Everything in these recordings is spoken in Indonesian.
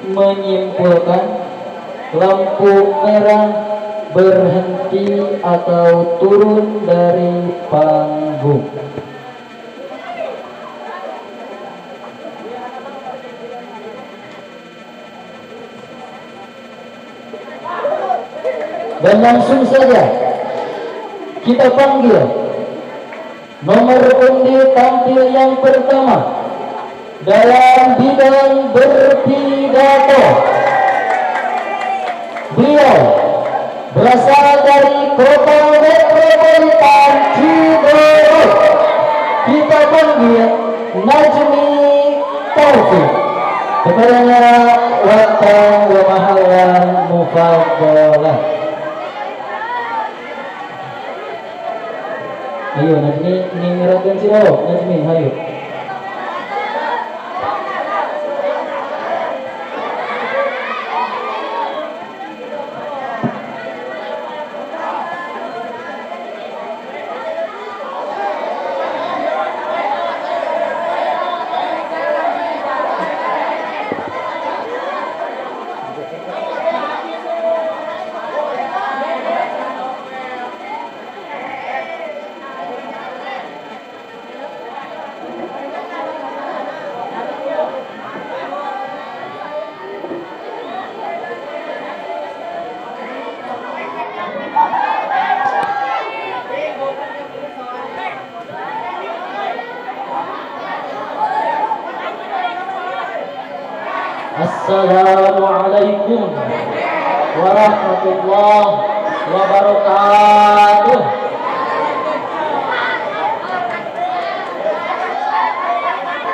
menyimpulkan lampu merah berhenti atau turun dari panggung. Dan langsung saja kita panggil nomor undi tampil yang pertama dalam bidang berpidato. Beliau berasal dari Kota Metropolitan Cirebon. Kita panggil Najmi Taufik. Kepadanya waktu wa mahallan mufaddalah. Ayo Najmi, ini ngerakan siro. Najmi, ayo. Assalamualaikum warahmatullahi wabarakatuh.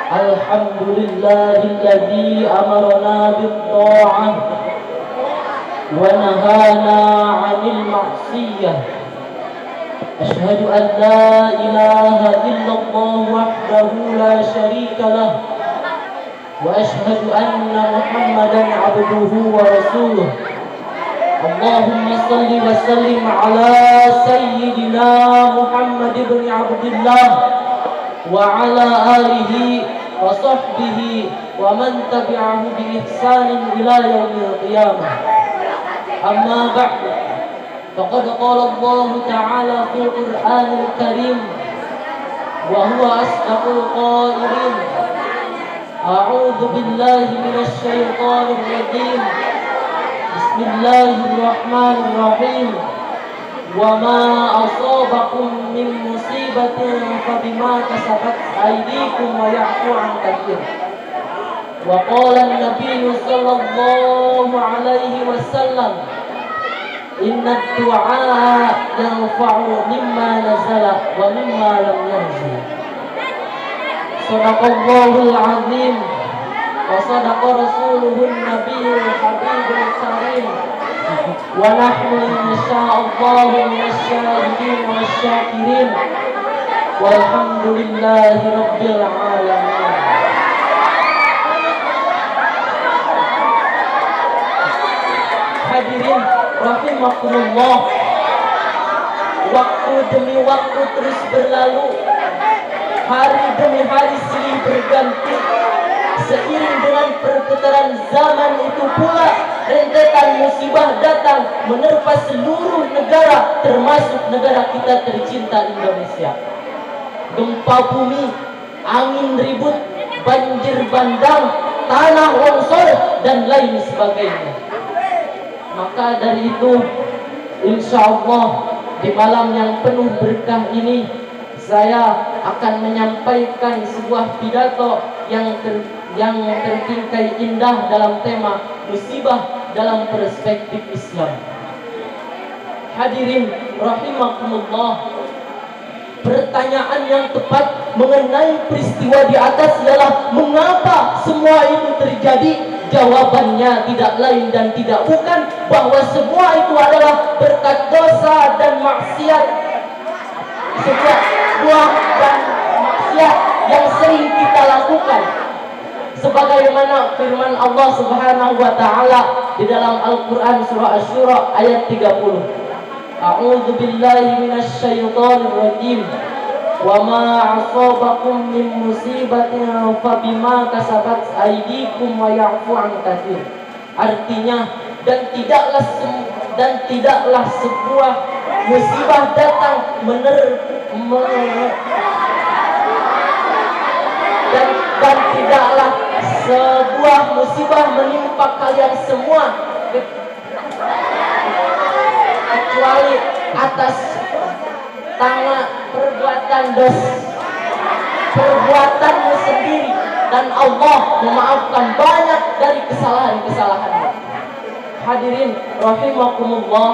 Alhamdulillahilladzi amarna bit-tha'ah wa nahana 'anil ma'siyah. Asyhadu an la ilaha illallah wahdahu la syarika lah. وأشهد أن محمدا عبده ورسوله. اللهم صل وسلم على سيدنا محمد بن عبد الله وعلى آله وصحبه ومن تبعه بإحسان إلى يوم القيامة. أما بعد فقد قال الله تعالى في القرآن الكريم وهو أصدق القائلين: أعوذ بالله من الشيطان الرجيم. بسم الله الرحمن الرحيم. وما أصابكم من مصيبة فبما كسبت أيديكم ويعفو عن كثير. وقال النبي صلى الله عليه وسلم: إن الدعاء ينفع مما نزل ومما لم ينزل. Sadaqallahul azim wa sadaqa rasuluhun nabiyul habibul karim wa nahnu insyaallah minasyahidin wasyakirin walhamdulillahi rabbil alamin. Hadirin rahimakumullah, waktu demi waktu terus berlalu, hari demi hari silih berganti. Seiring dengan perputaran zaman itu pula rentetan musibah datang menerpa seluruh negara, termasuk negara kita tercinta Indonesia. Gempa bumi, angin ribut, banjir bandang, tanah longsor, dan lain sebagainya. Maka dari itu, insya Allah di malam yang penuh berkah ini, saya akan menyampaikan sebuah pidato yang tertingkai indah dalam tema musibah dalam perspektif Islam. Hadirin rahimakumullah, pertanyaan yang tepat mengenai peristiwa di atas ialah mengapa semua itu terjadi? Jawabannya tidak lain dan tidak bukan bahwa semua itu adalah berkat dosa dan maksiat, sebuah buah dan maksiat yang sering kita lakukan. Sebagaimana firman Allah Subhanahu wa taala di dalam Al-Qur'an surah Asy-Syura ayat 30. A'udzu billahi minasyaitonir rajim. Wa ma 'asabakum min musibatin fa bima kasabat aydikum wa ya'fu 'an katsir. Artinya dan tidaklah sebuah musibah datang dan tidaklah sebuah musibah menimpa kalian semua kecuali atas tangan perbuatanmu sendiri, dan Allah memaafkan banyak dari kesalahan-kesalahanmu. Hadirin rahimakumullah,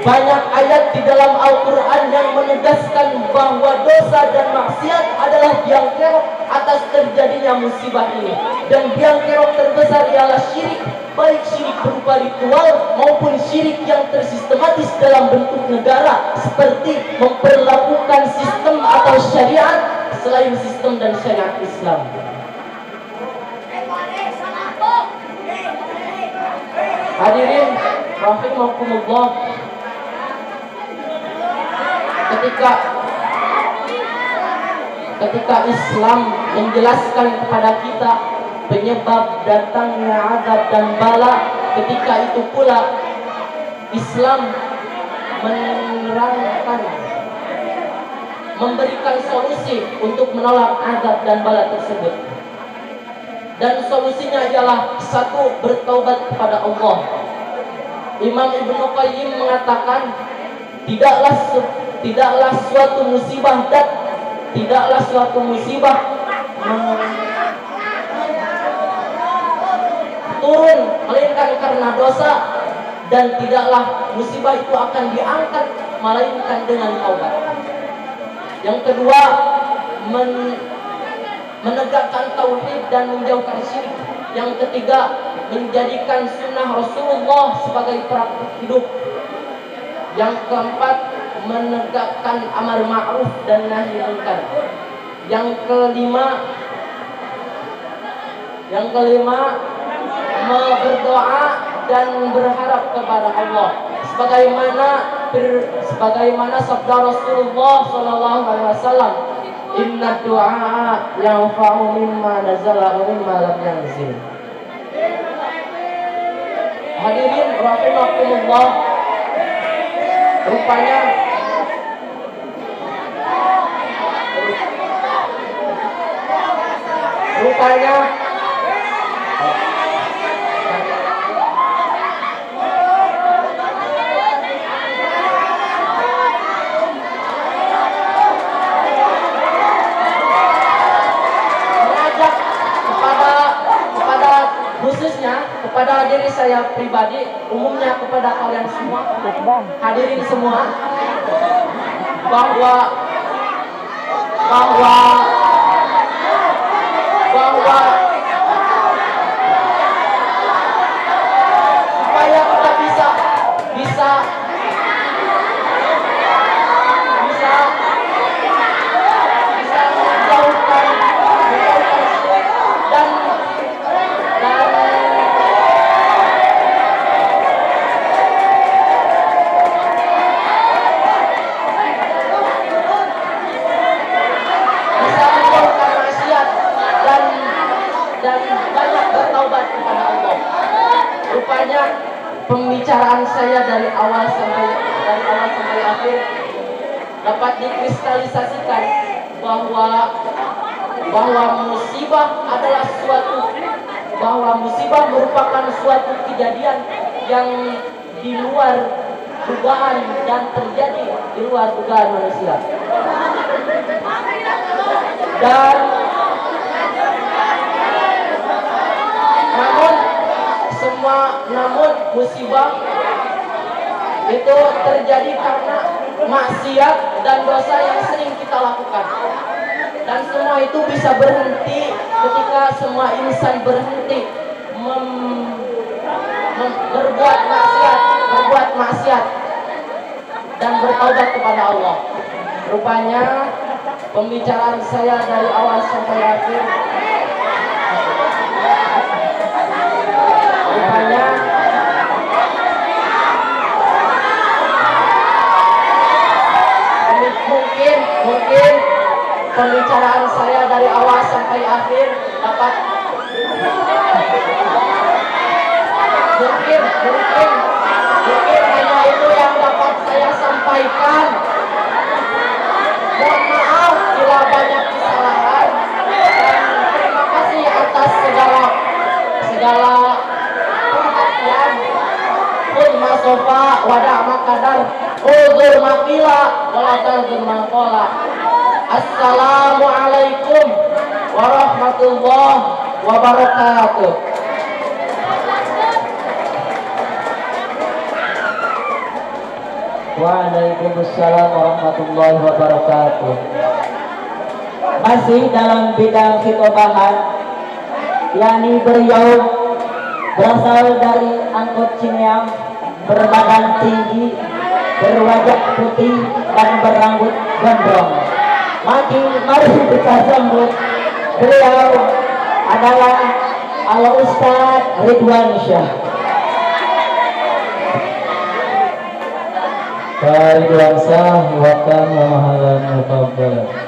banyak ayat di dalam Al-Quran yang menegaskan bahwa dosa dan maksiat adalah biang kerok atas terjadinya musibah ini. Dan biang kerok terbesar ialah syirik, baik syirik berupa ritual maupun syirik yang tersistematis dalam bentuk negara, seperti memperlakukan sistem atau syariat selain sistem dan syariat Islam. Hadirin rahimakumullah, ketika Islam menjelaskan kepada kita penyebab datangnya azab dan bala, ketika itu pula Islam memberikan solusi untuk menolak azab dan bala tersebut. Dan solusinya ialah satu, bertaubat kepada Allah. Imam Ibnu Qayyim mengatakan tidaklah suatu musibah turun melainkan karena dosa, dan tidaklah musibah itu akan diangkat melainkan dengan taubat. Yang kedua, menegakkan tauhid dan menjauhkan syirik. Yang ketiga, menjadikan sunnah Rasulullah sebagai praktik hidup. Yang keempat, menegakkan amar ma'ruf dan nahi munkar. Yang kelima, berdoa dan berharap kepada Allah, sebagaimana sabda Rasulullah sallallahu alaihi wasallam, inna du'a yanfa'u mimma nazala wa mimma lam yanzil. Hadirin rahimakumullah, rupanya kepada diri saya pribadi, umumnya kepada kalian semua, hadirin semua, bahwa supaya kita bisa menjauhkan dan banyak bertaubat kepada Allah. Rupanya pembicaraan saya dari awal sampai akhir dapat dikristalisasikan bahwa musibah merupakan suatu kejadian yang di luar dugaan dan terjadi di luar dugaan manusia. Dan namun musibah itu terjadi karena maksiat dan dosa yang sering kita lakukan. Dan semua itu bisa berhenti ketika semua insan berhenti berbuat maksiat dan bertaubat kepada Allah. Rupanya pembicaraan saya dari awal sampai akhir mungkin pembicaraan saya dari awal sampai akhir dapat Mungkin hanya itu yang dapat saya sampaikan. Mohon maaf bila banyak kesalahan, dan terima kasih atas segala perhatian. Kun masofa wadah makadar uzur makila walatal makola. Assalamualaikum warahmatullahi wabarakatuh. Waalaikumsalam warahmatullahi wabarakatuh. Masih dalam bidang khitobahan, yakni beliau berasal dari angkut Cineam, berbadan tinggi, berwajah putih dan berambut gondrong. Mari kita sambut beliau adalah Al-Ustaz Ridwan Syah. Ridwan Syah wa kana mahalan mufaddal.